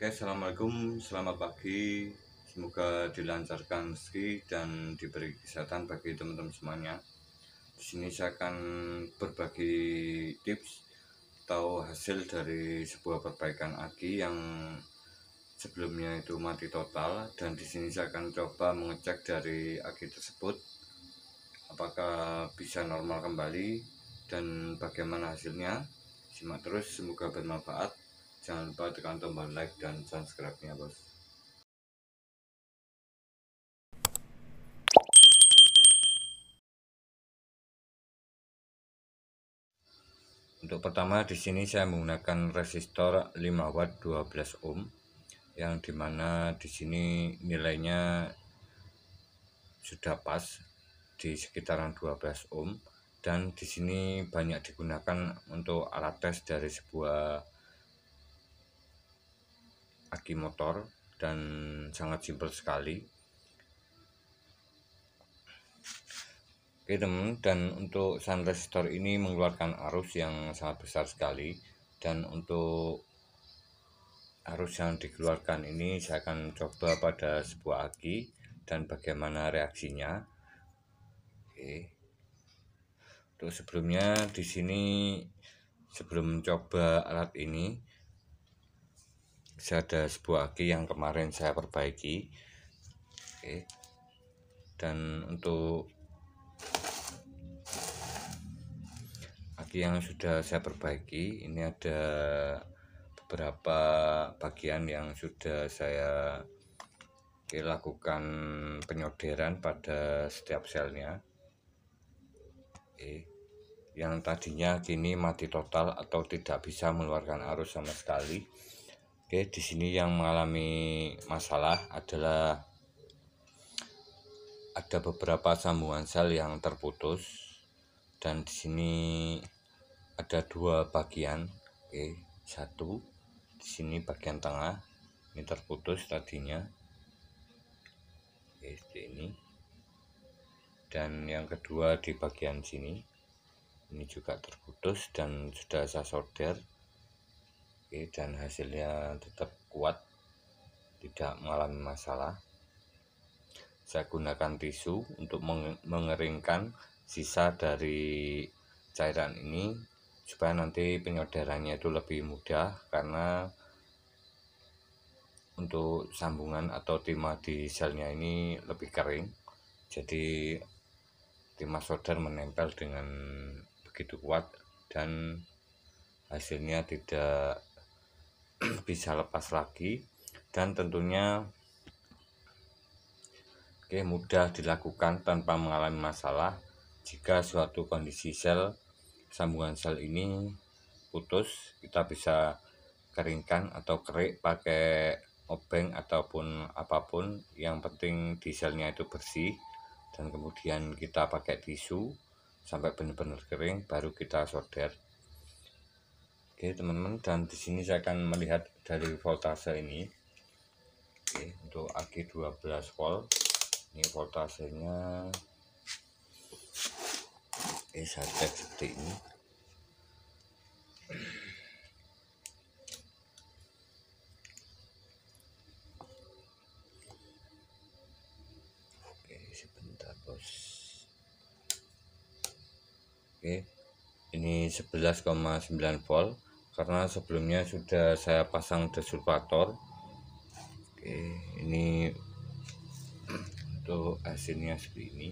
Oke, assalamualaikum, selamat pagi. Semoga dilancarkan rezeki dan diberi kesehatan bagi teman-teman semuanya. Di sini saya akan berbagi tips atau hasil dari sebuah perbaikan aki yang sebelumnya itu mati total, dan di sini saya akan coba mengecek dari aki tersebut apakah bisa normal kembali dan bagaimana hasilnya. Simak terus, semoga bermanfaat. Jangan lupa tekan tombol like dan subscribe-nya, bos. Untuk pertama di sini saya menggunakan resistor 5 watt 12 ohm yang dimana di sini nilainya sudah pas di sekitaran 12 ohm, dan di sini banyak digunakan untuk alat tes dari sebuah aki motor dan sangat simpel sekali. Oke teman, dan untuk shunt resistor ini mengeluarkan arus yang sangat besar sekali, dan untuk arus yang dikeluarkan ini saya akan coba pada sebuah aki dan bagaimana reaksinya. Oke. Untuk sebelumnya di sini sebelum mencoba alat ini saya ada sebuah aki yang kemarin saya perbaiki. Oke. Dan untuk aki yang sudah saya perbaiki ini ada beberapa bagian yang sudah saya lakukan penyoderan pada setiap selnya. Yang tadinya kini mati total atau tidak bisa mengeluarkan arus sama sekali. Oke, di sini yang mengalami masalah adalah ada beberapa sambungan sel yang terputus, dan di sini ada dua bagian. Oke, satu di sini bagian tengah ini terputus tadinya. Oke, seperti ini. Dan yang kedua di bagian sini ini juga terputus dan sudah saya solder. Oke, dan hasilnya tetap kuat, tidak mengalami masalah. Saya gunakan tisu untuk mengeringkan sisa dari cairan ini supaya nanti penyoderannya itu lebih mudah, karena untuk sambungan atau timah di selnya ini lebih kering, jadi timah solder menempel dengan begitu kuat dan hasilnya tidak bisa lepas lagi. Dan tentunya mudah dilakukan tanpa mengalami masalah. Jika suatu kondisi sambungan sel ini putus, kita bisa keringkan atau kerik pakai obeng ataupun apapun, yang penting di selnya itu bersih, dan kemudian kita pakai tisu sampai benar-benar kering baru kita solder. Oke teman-teman, dan di sini saya akan melihat dari voltase ini. Oke, untuk aki 12 volt ini voltasenya, saya cek seperti ini. Oke, sebentar bos. Oke, ini 11,9 volt karena sebelumnya sudah saya pasang desulfator. Oke, ini untuk hasilnya seperti ini.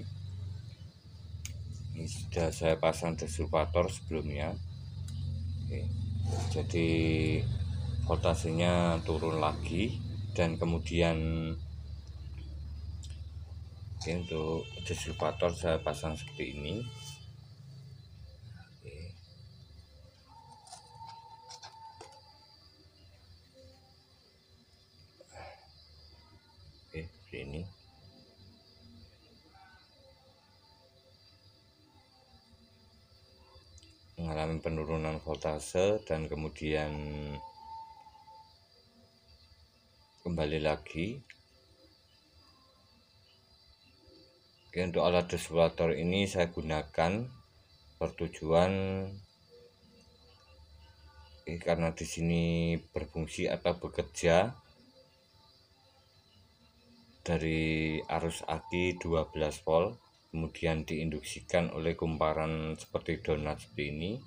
Ini sudah saya pasang desulfator sebelumnya. Oke, jadi voltasenya turun lagi, dan kemudian untuk desulfator saya pasang seperti ini. Oke, seperti ini. Mengalami penurunan voltase dan kemudian kembali lagi. Oke, untuk alat desulfator ini saya gunakan bertujuan Karena di sini berfungsi atau bekerja dari arus aki 12 volt, kemudian diinduksikan oleh kumparan seperti donat seperti ini,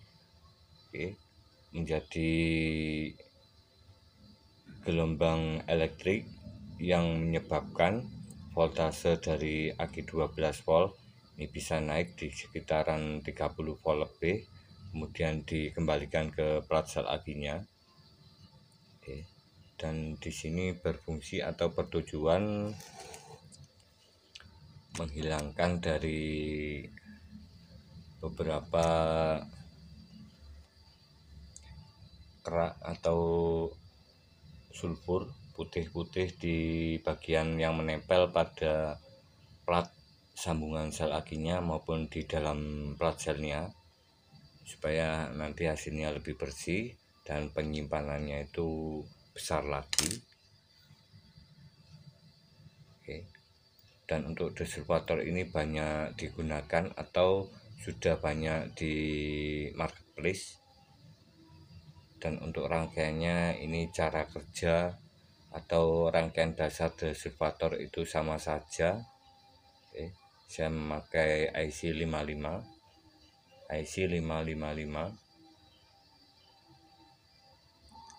menjadi gelombang elektrik yang menyebabkan voltase dari aki 12 volt ini bisa naik di sekitaran 30 volt lebih, kemudian dikembalikan ke plat sel akinya. Dan di sini berfungsi atau bertujuan menghilangkan dari beberapa kerak atau sulfur putih-putih di bagian yang menempel pada plat sambungan sel akinya maupun di dalam plat selnya, supaya nanti hasilnya lebih bersih dan penyimpanannya itu besar lagi. Dan untuk desulfator ini banyak digunakan atau sudah banyak di marketplace. Dan untuk rangkaiannya ini cara kerja atau rangkaian dasar desulfator itu sama saja. Saya memakai IC55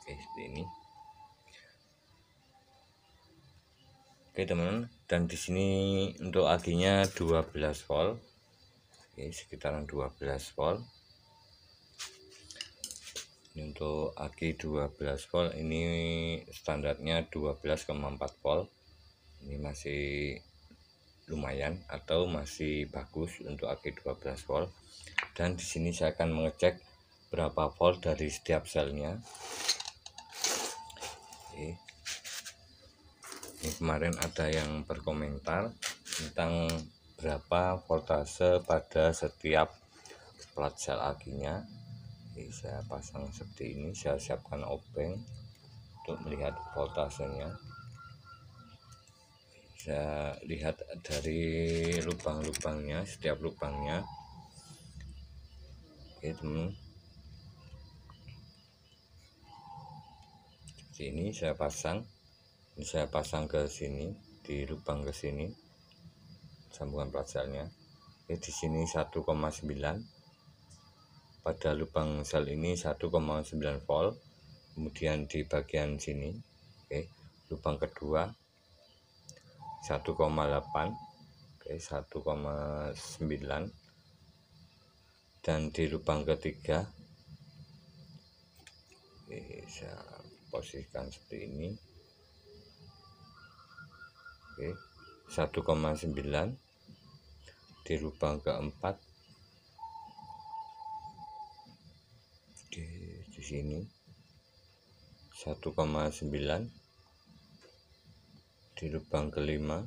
seperti ini. Teman-teman, dan di sini untuk akinya 12 volt. Sekitaran 12 volt. Ini untuk aki 12 volt, ini standarnya 12,4 volt. Ini masih lumayan atau masih bagus untuk aki 12 volt. Dan di sini saya akan mengecek berapa volt dari setiap selnya. Ini kemarin ada yang berkomentar tentang berapa voltase pada setiap plat sel akinya. Saya pasang seperti ini, saya siapkan obeng untuk melihat voltasenya. Saya lihat dari lubang-lubangnya, setiap lubangnya. Teman, seperti ini saya pasang. Ini saya pasang ke sini, di lubang ke sini sambungan plat selnya. Di sini 1,9, pada lubang sel ini 1,9 volt. Kemudian di bagian sini, lubang kedua 1,8, 1,9, dan di lubang ketiga saya posisikan seperti ini, 1,9. Di lubang keempat di sini 1,9. Di lubang kelima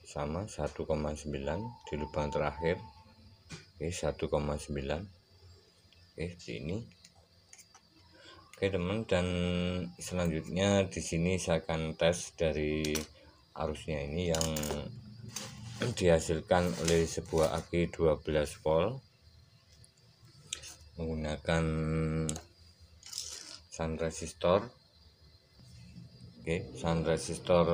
sama 1,9. Di lubang terakhir 1,9. Di ini. Teman, dan selanjutnya di sini saya akan tes dari arusnya ini yang dihasilkan oleh sebuah aki 12 volt menggunakan shunt resistor. Shunt resistor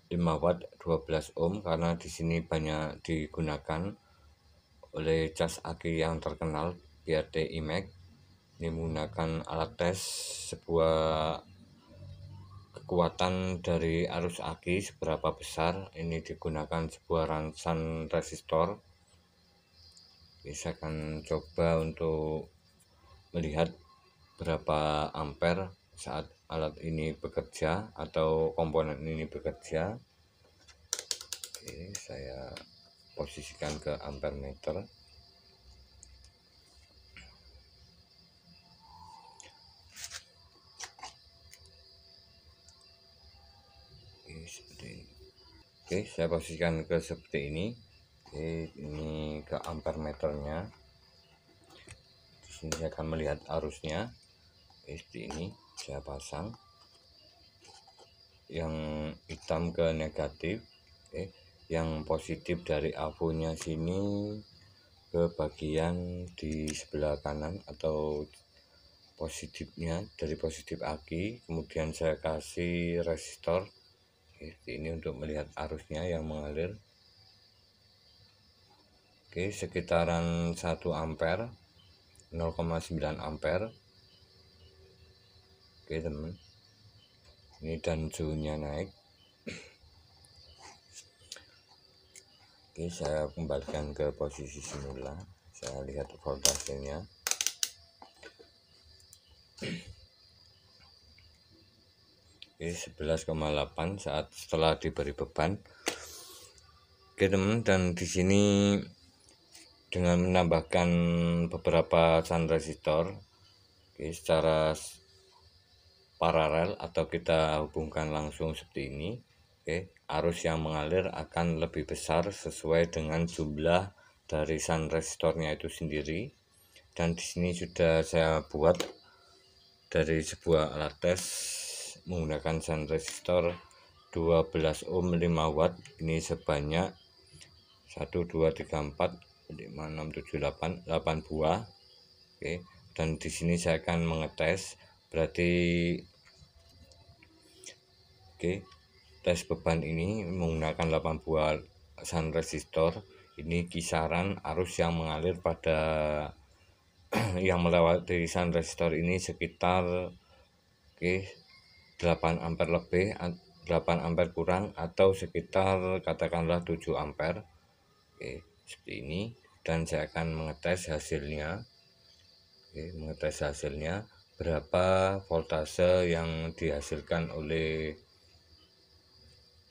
5 watt 12 ohm, karena di sini banyak digunakan oleh cas aki yang terkenal BRT IMEC. Ini menggunakan alat tes sebuah kekuatan dari arus aki seberapa besar. Ini digunakan sebuah shunt resistor. Saya akan coba untuk melihat berapa ampere saat alat ini bekerja atau komponen ini bekerja. Saya posisikan ke ampere meter. Seperti ini. Saya posisikan ke seperti ini. Ini ke ampere meternya. Di sini saya akan melihat arusnya. Seperti ini saya pasang. Yang hitam ke negatif, yang positif dari avonya sini ke bagian di sebelah kanan atau positifnya dari positif aki, kemudian saya kasih resistor ini untuk melihat arusnya yang mengalir. Oke, sekitaran 1 ampere, 0,9 ampere. Oke teman, ini dan suhunya naik. Oke, saya kembalikan ke posisi semula, saya lihat voltasenya. Oke, 11,8 saat setelah diberi beban. Oke teman, dan di sini dengan menambahkan beberapa shunt resistor secara paralel atau kita hubungkan langsung seperti ini, arus yang mengalir akan lebih besar sesuai dengan jumlah dari shunt resistornya itu sendiri. Dan di sini sudah saya buat dari sebuah alat tes menggunakan shunt resistor 12 ohm 5 watt, ini sebanyak 1 2 3 4 5 6 7 8 buah. Dan di sini saya akan mengetes, berarti tes beban ini menggunakan 8 buah shunt resistor. Ini kisaran arus yang mengalir pada yang melewati shunt resistor ini sekitar 8 ampere lebih, 8 ampere kurang, atau sekitar katakanlah 7 ampere. Seperti ini, dan saya akan mengetes hasilnya. Mengetes hasilnya berapa voltase yang dihasilkan oleh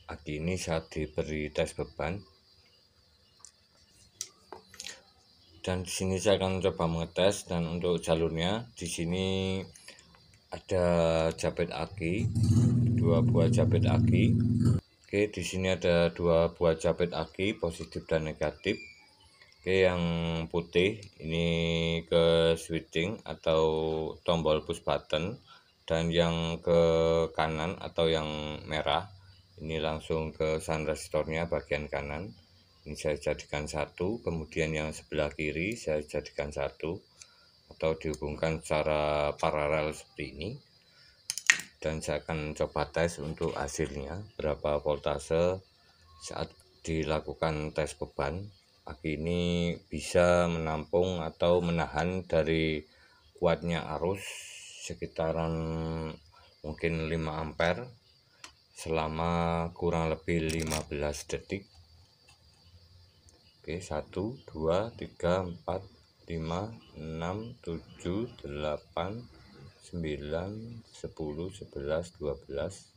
aki ini saat diberi tes beban. Dan di sini saya akan coba mengetes, dan untuk jalurnya di sini ada jabet aki, 2 buah jabet aki. Di sini ada 2 buah jabet aki positif dan negatif. Yang putih ini ke switching atau tombol push button, dan yang ke kanan atau yang merah ini langsung ke shunt resistornya bagian kanan. Ini saya jadikan 1, kemudian yang sebelah kiri saya jadikan 1, atau dihubungkan secara paralel seperti ini. Dan saya akan coba tes untuk hasilnya berapa voltase saat dilakukan tes beban. Aki ini bisa menampung atau menahan dari kuatnya arus sekitaran mungkin 5 ampere selama kurang lebih 15 detik. 1 2 3 4 5 6 7 8 9 10 11 12.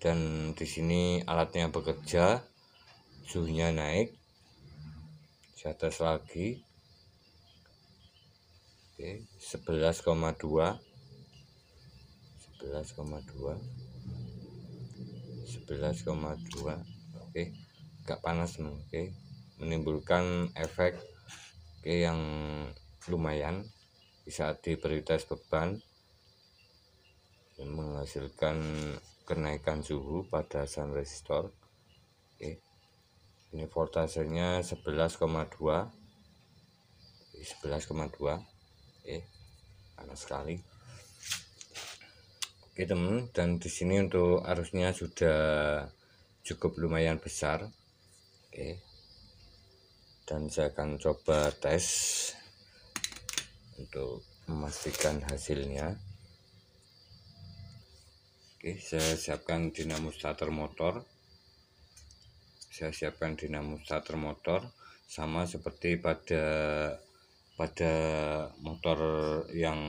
Dan di sini alatnya bekerja, suhunya naik. Saya tes lagi. 11,2. 11,2. Agak panas, menimbulkan efek yang lumayan saat diberi tes beban, menghasilkan kenaikan suhu pada shunt resistor. Ini voltasenya 11,2. Panas sekali. Teman, dan di sini untuk arusnya sudah cukup lumayan besar. Dan saya akan coba tes untuk memastikan hasilnya. Saya siapkan dinamo starter motor. Sama seperti pada motor yang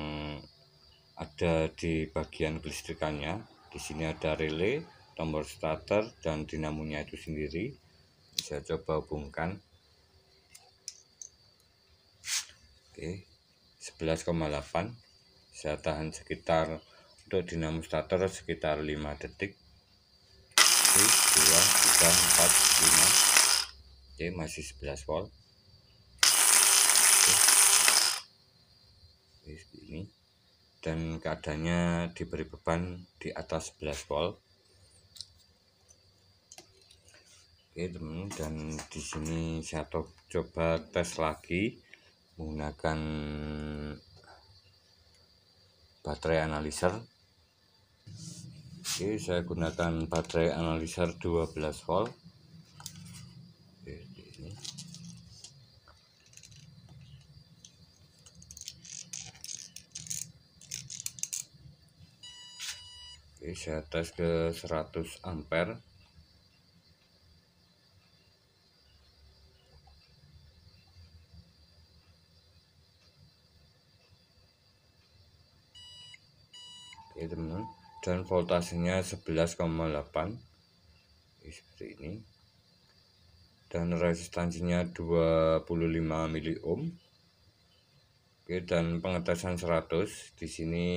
ada di bagian kelistrikannya. Di sini ada relay, tombol starter, dan dinamonya itu sendiri. Saya coba hubungkan. 11,8. Saya tahan sekitar untuk dinamo starter sekitar 5 detik. 2 3 4 5. Masih 11 volt. Seperti ini. Dan keadaannya diberi beban di atas 11 volt. Teman, dan di sini saya coba tes lagi menggunakan baterai analyzer. Oke, saya gunakan baterai analyzer 12 volt. Oke, ini. Oke, saya tes ke 100 ampere. Oke teman-teman, dan voltasenya 11,8 seperti ini, dan resistansinya 25 mili ohm. Oke, dan pengetesan 100 di sini.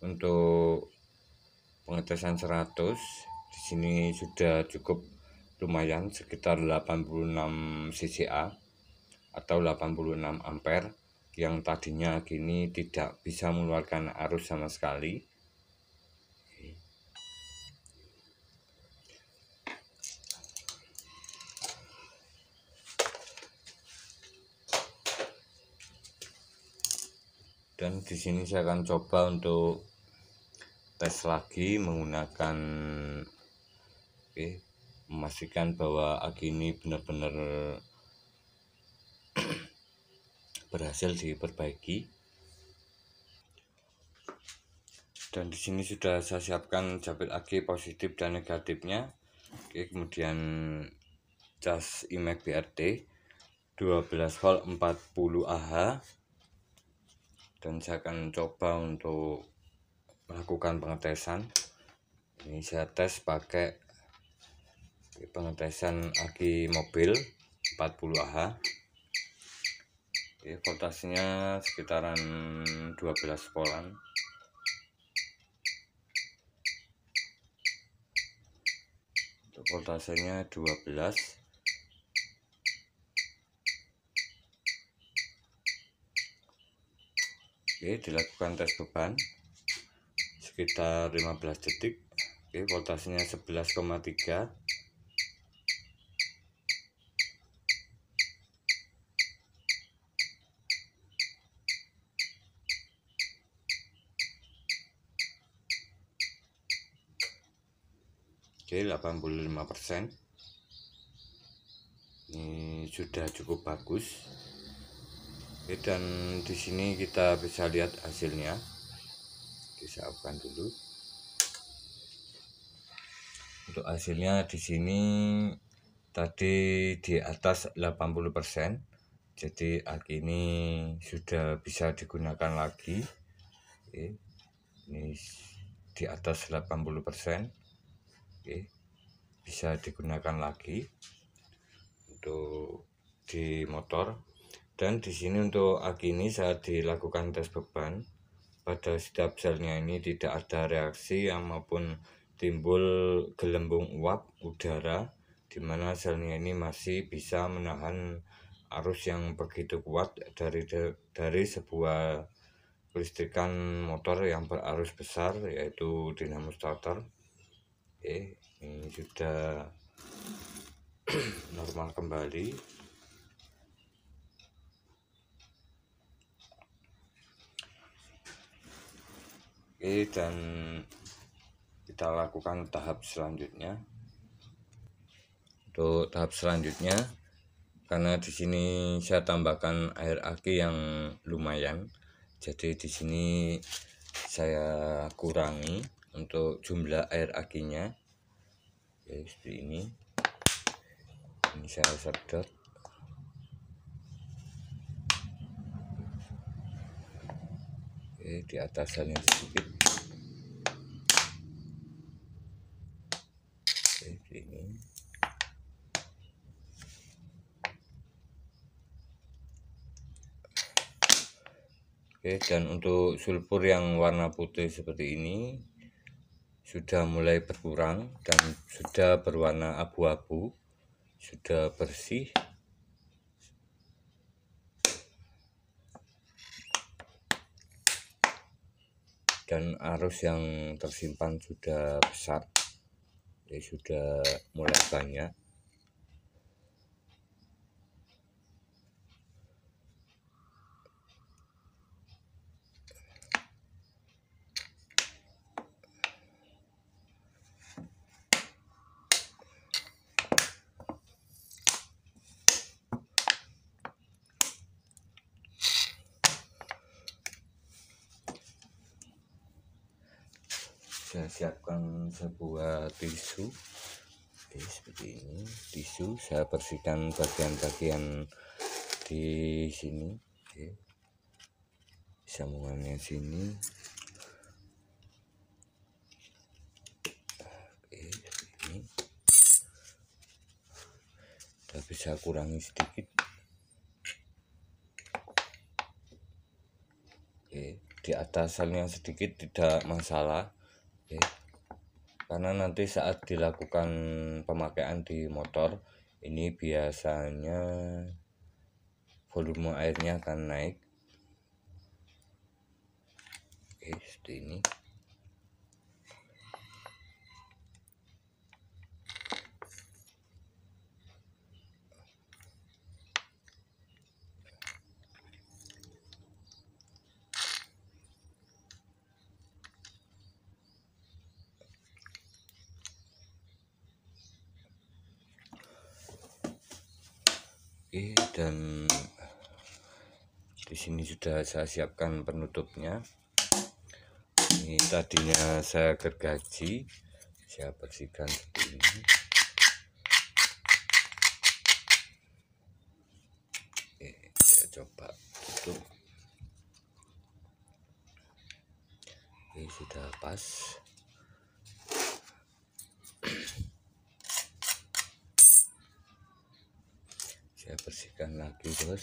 Untuk pengetesan 100 di sini sudah cukup lumayan, sekitar 86 cca atau 86 ampere, yang tadinya gini tidak bisa mengeluarkan arus sama sekali. Dan di sini saya akan coba untuk tes lagi menggunakan memastikan bahwa aki ini benar-benar berhasil diperbaiki. Dan di sini sudah saya siapkan japit aki positif dan negatifnya. Oke, kemudian cas IMEC BRT 12 volt 40 Ah, dan saya akan coba untuk melakukan pengetesan. Ini saya tes pakai pengetesan aki mobil 40 Ah. Oke, voltasenya sekitaran 12 voltan. Untuk voltasenya 12. Oke, dilakukan tes beban sekitar 15 detik. Oke, voltasenya 11,3. Oke, 85%. Ini sudah cukup bagus. Oke, dan di sini kita bisa lihat hasilnya. Saya hapuskan dulu. Untuk hasilnya di sini tadi di atas 80%. Jadi aki ini sudah bisa digunakan lagi. Oke, ini di atas 80%. Oke, bisa digunakan lagi untuk di motor. Dan di sini untuk aki ini saat dilakukan tes beban, pada setiap selnya ini tidak ada reaksi maupun timbul gelembung uap udara, di mana selnya ini masih bisa menahan arus yang begitu kuat dari sebuah kelistrikan motor yang berarus besar, yaitu dinamo starter. Oke, ini sudah normal kembali. Oke, dan kita lakukan tahap selanjutnya. Untuk tahap selanjutnya, karena di sini saya tambahkan air aki yang lumayan, jadi di sini saya kurangi untuk jumlah air akinya. Oke, seperti ini. Ini saya sedot. Oke, di atasnya sedikit. Oke, ini. Oke, dan untuk sulfur yang warna putih seperti ini sudah mulai berkurang dan sudah berwarna abu-abu, sudah bersih. Dan arus yang tersimpan sudah besar, ya sudah mulai banyak. Saya siapkan sebuah tisu. Oke, seperti ini. Tisu saya bersihkan bagian-bagian di sini. Oke, sambungannya sini. Oke, seperti ini. Kita bisa kurangi sedikit. Oke, di atas salnya sedikit tidak masalah. Oke, karena nanti saat dilakukan pemakaian di motor ini biasanya volume airnya akan naik. Oke, seperti ini. Oke, dan di sini sudah saya siapkan penutupnya. Ini tadinya saya gergaji, saya bersihkan seperti ini. Oke, saya coba tutup. Oke, sudah pas. Saya bersihkan lagi, bos.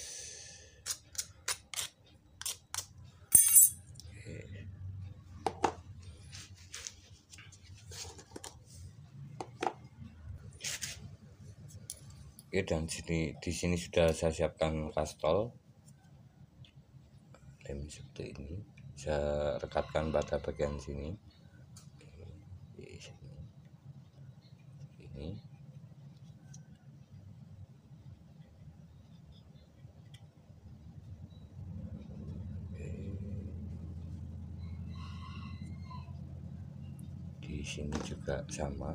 Oke, dan di sini sudah saya siapkan kastol lem seperti ini. Saya rekatkan pada bagian sini. Oke, ini. Di sini juga sama.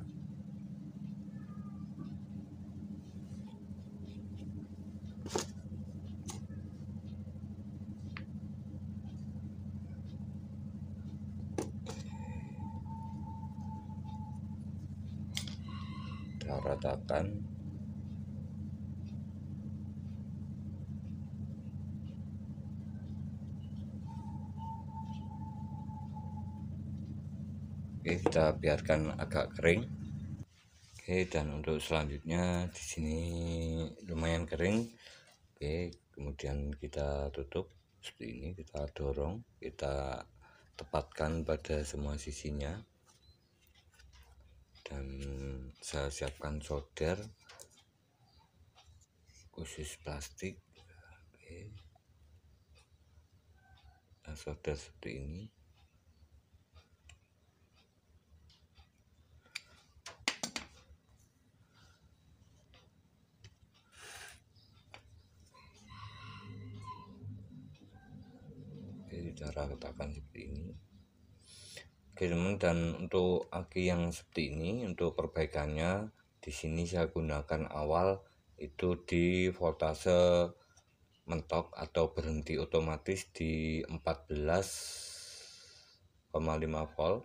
Kita ratakan. Oke, kita biarkan agak kering. Oke, dan untuk selanjutnya di sini lumayan kering. Oke, kemudian kita tutup seperti ini, kita dorong, kita tepatkan pada semua sisinya. Dan saya siapkan solder khusus plastik. Oke, nah, solder seperti ini. Oke, cara letakkan seperti ini. Oke, teman, dan untuk aki yang seperti ini untuk perbaikannya di sini saya gunakan awal itu di voltase mentok atau berhenti otomatis di 14,5 volt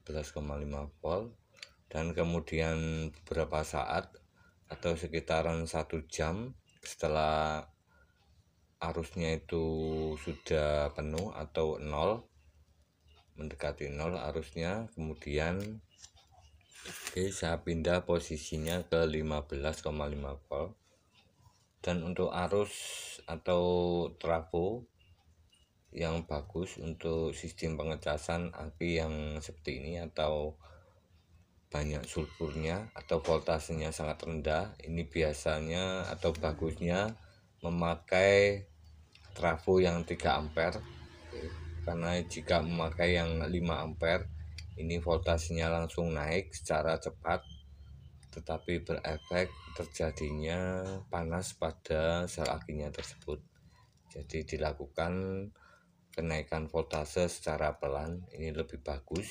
14,5 volt, dan kemudian beberapa saat atau sekitaran 1 jam setelah arusnya itu sudah penuh atau nol, mendekati nol arusnya, kemudian saya pindah posisinya ke 15,5 volt. Dan untuk arus atau trafo yang bagus untuk sistem pengecasan aki yang seperti ini atau banyak sulfurnya atau voltasenya sangat rendah, ini biasanya atau bagusnya memakai trafo yang 3 ampere. Karena jika memakai yang 5 ampere ini voltasenya langsung naik secara cepat, tetapi berefek terjadinya panas pada sel akinya tersebut. Jadi dilakukan kenaikan voltase secara pelan, ini lebih bagus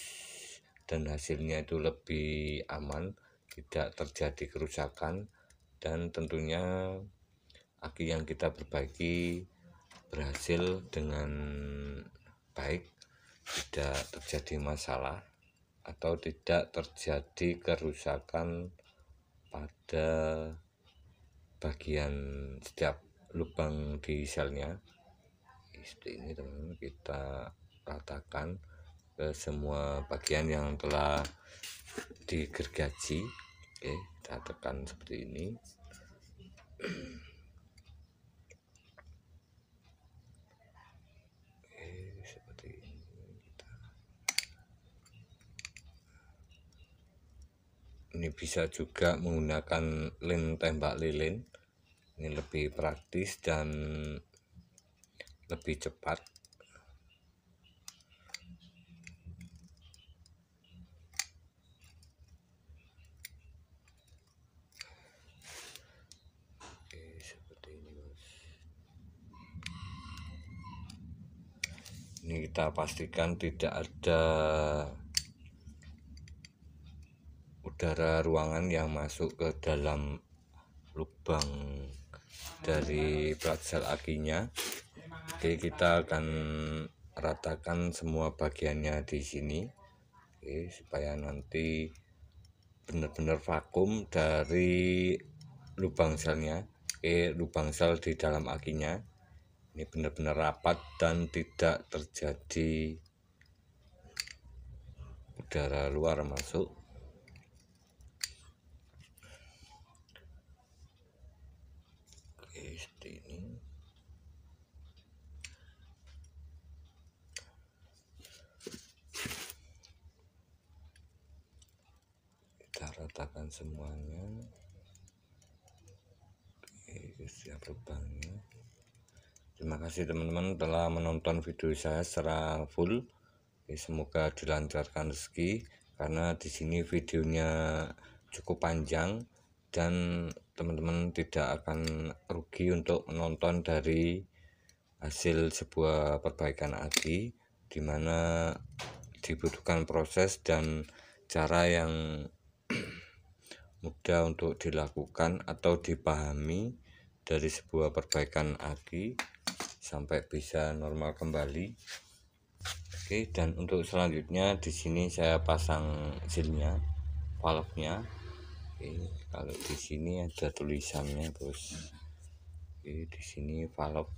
dan hasilnya itu lebih aman, tidak terjadi kerusakan, dan tentunya aki yang kita perbaiki berhasil dengan baik tidak terjadi masalah atau tidak terjadi kerusakan pada bagian setiap lubang di selnya. Seperti ini teman-teman, kita ratakan ke semua bagian yang telah digergaji. Oke, kita tekan seperti ini. Oke, seperti ini. Ini bisa juga menggunakan lem tembak lilin. Ini lebih praktis dan lebih cepat. Oke, seperti ini bos. Ini kita pastikan tidak ada udara ruangan yang masuk ke dalam lubang dari plat sel akinya. Oke, kita akan ratakan semua bagiannya di sini. Oke, supaya nanti benar-benar vakum dari lubang selnya. Oke, lubang sel di dalam akinya ini benar-benar rapat dan tidak terjadi udara luar masuk. Oke, seperti ini. Kita ratakan semuanya. Oke, siap lubangnya. Terima kasih teman-teman telah menonton video saya secara full. Semoga dilancarkan rezeki, karena di sini videonya cukup panjang dan teman-teman tidak akan rugi untuk menonton dari hasil sebuah perbaikan aki, dimana dibutuhkan proses dan cara yang mudah untuk dilakukan atau dipahami dari sebuah perbaikan aki sampai bisa normal kembali. Oke, dan untuk selanjutnya di sini saya pasang silnya, valve-nya. Oke, kalau di sini ada tulisannya bos. Oke, di sini valve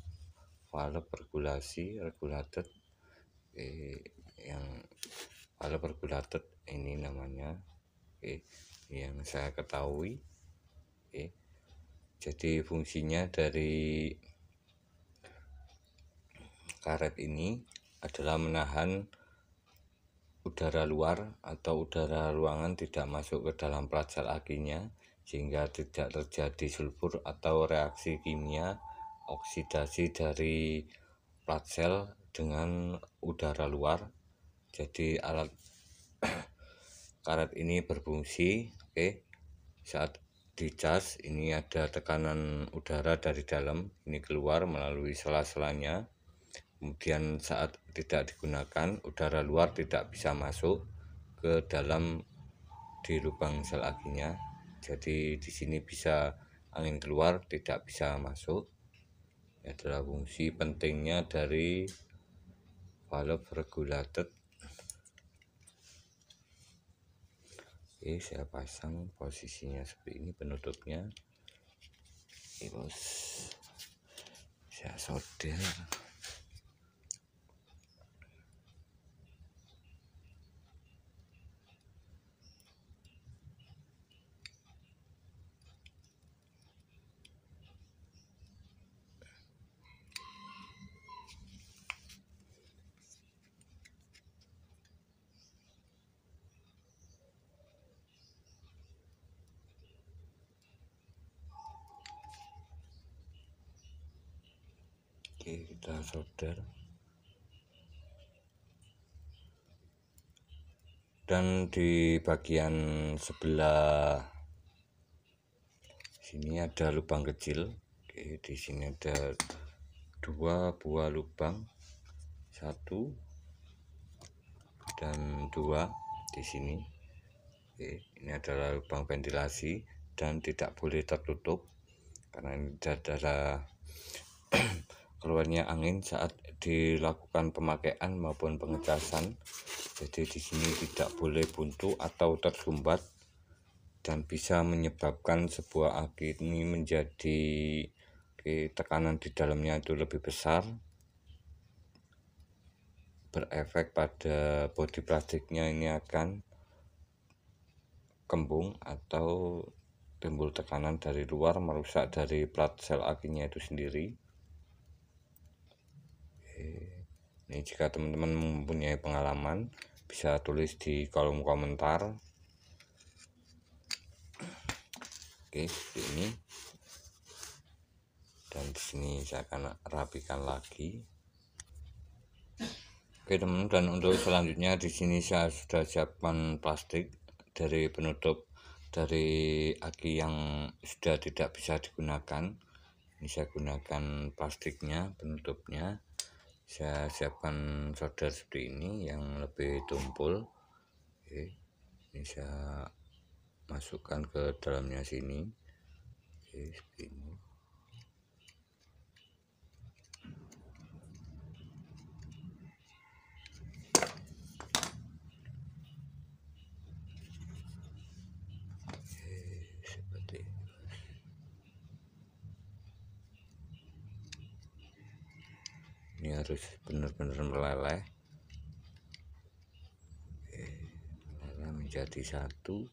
regulasi regulated. Oke, yang valve regulated ini namanya. Oke, yang saya ketahui. Oke, jadi fungsinya dari karet ini adalah menahan udara luar atau udara ruangan tidak masuk ke dalam plat sel akinya, sehingga tidak terjadi sulfur atau reaksi kimia oksidasi dari plat sel dengan udara luar. Jadi alat karet ini berfungsi, oke, saat dicas ini ada tekanan udara dari dalam ini keluar melalui sela-selanya. Kemudian saat tidak digunakan, udara luar tidak bisa masuk ke dalam di lubang sel akinya. Jadi di sini bisa angin keluar, tidak bisa masuk. Ini adalah fungsi pentingnya dari valve regulated. Oke, saya pasang posisinya seperti ini penutupnya. Oke bos, saya solder. Oke, kita solder. Dan di bagian sebelah sini ada lubang kecil. Oke, di sini ada 2 buah lubang, 1 dan 2 di sini. Oke, ini adalah lubang ventilasi dan tidak boleh tertutup karena ini adalah keluarnya angin saat dilakukan pemakaian maupun pengecasan. Jadi di sini tidak boleh buntu atau tersumbat dan bisa menyebabkan sebuah aki ini menjadi tekanan di dalamnya itu lebih besar, berefek pada bodi plastiknya ini akan kembung atau timbul tekanan dari luar merusak dari plat sel akinya itu sendiri. Ini jika teman-teman mempunyai pengalaman bisa tulis di kolom komentar. Oke, seperti ini. Dan di sini saya akan rapikan lagi. Oke teman-teman, dan untuk selanjutnya di sini saya sudah siapkan plastik dari penutup dari aki yang sudah tidak bisa digunakan. Ini saya gunakan plastiknya, penutupnya. Saya siapkan solder seperti ini yang lebih tumpul. Oke, ini saya masukkan ke dalamnya sini. Oke, seperti ini. Ini harus benar-benar meleleh. Meleleh menjadi satu.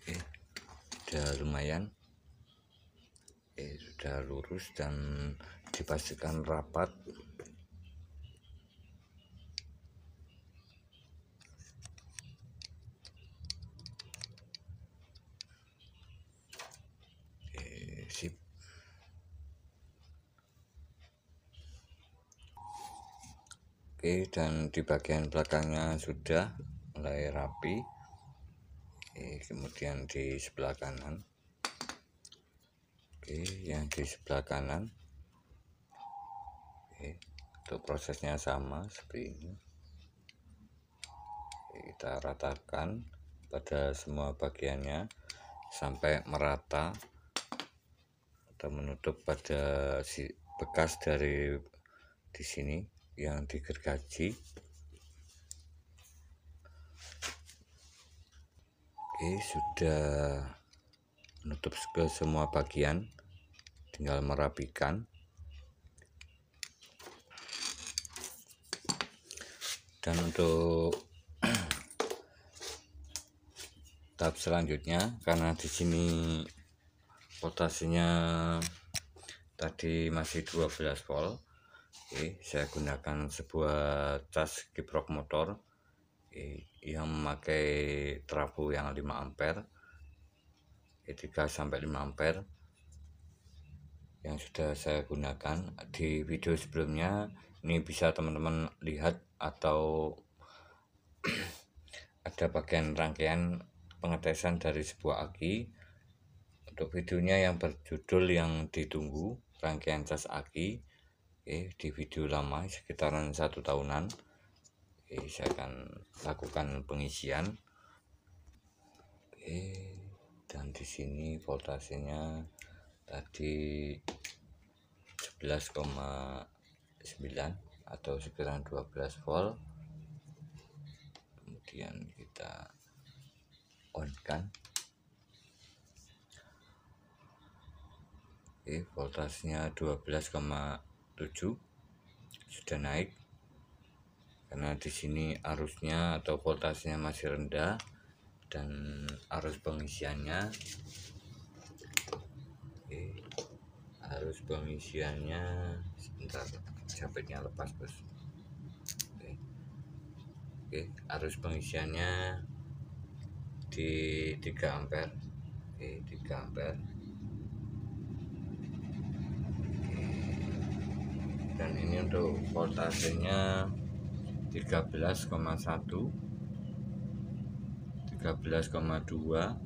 Ini sudah lumayan, sudah lurus dan dipastikan rapat. Sip. Oke, dan di bagian belakangnya sudah mulai rapi. Kemudian di sebelah kanan. Oke, yang di sebelah kanan. Oke, untuk prosesnya sama seperti ini. Kita ratakan pada semua bagiannya sampai merata atau menutup pada si bekas dari di sini yang digergaji. Oke, sudah menutup ke semua bagian, tinggal merapikan. Dan untuk tahap selanjutnya, karena di sini voltasenya tadi masih 12 volt, saya gunakan sebuah cas kiprok motor yang memakai trafo yang 5 ampere, 3-5 ampere yang sudah saya gunakan. Di video sebelumnya ini bisa teman-teman lihat atau ada bagian rangkaian pengetesan dari sebuah aki. Untuk videonya yang berjudul yang ditunggu rangkaian cas aki, di video lama sekitaran 1 tahunan, saya akan lakukan pengisian. Dan di sini voltasenya tadi 11,9 atau sekitaran 12 volt. Kemudian kita on kan. Voltasnya 12,7 sudah naik karena di sini arusnya atau voltasenya masih rendah. dan arus pengisiannya. Oke, arus pengisiannya sebentar, jepitnya lepas bos. Oke, arus pengisiannya di 3 ampere. Oke, 3 ampere. Dan ini untuk voltasenya 13,1, 13,2,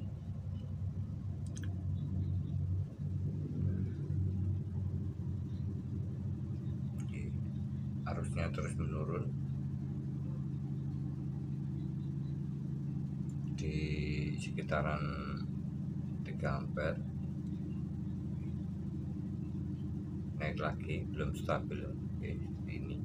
arusnya terus menurun di sekitaran 3 ampere, naik lagi, belum stabil. Oke, ini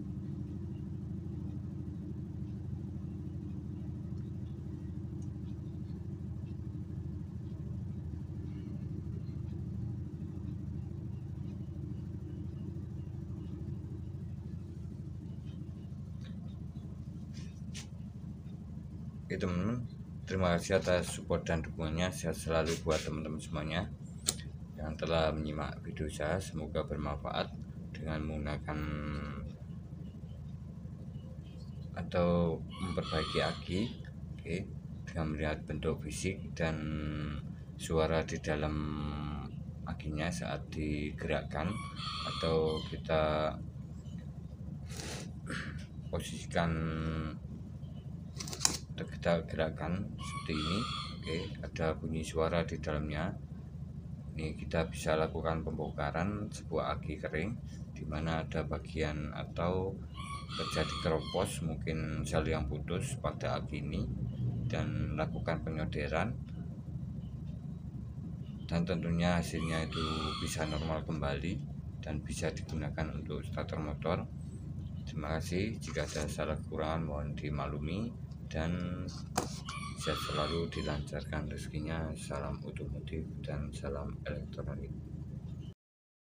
oke teman-teman, terima kasih atas support dan dukungannya. Sehat selalu buat teman-teman semuanya yang telah menyimak video saya. Semoga bermanfaat dengan menggunakan atau memperbaiki aki. Oke, dengan melihat bentuk fisik dan suara di dalam akinya saat digerakkan atau kita posisikan atau kita gerakkan seperti ini. Oke, ada bunyi suara di dalamnya. Ini kita bisa lakukan pembongkaran sebuah aki kering di mana ada bagian atau terjadi keropos, mungkin sel yang putus pada aki ini, dan lakukan penyolderan, dan tentunya hasilnya itu bisa normal kembali dan bisa digunakan untuk starter motor. Terima kasih, jika ada salah kekurangan mohon dimaklumi, dan sehat selalu, dilancarkan rezekinya. Salam otomotif dan salam elektronik.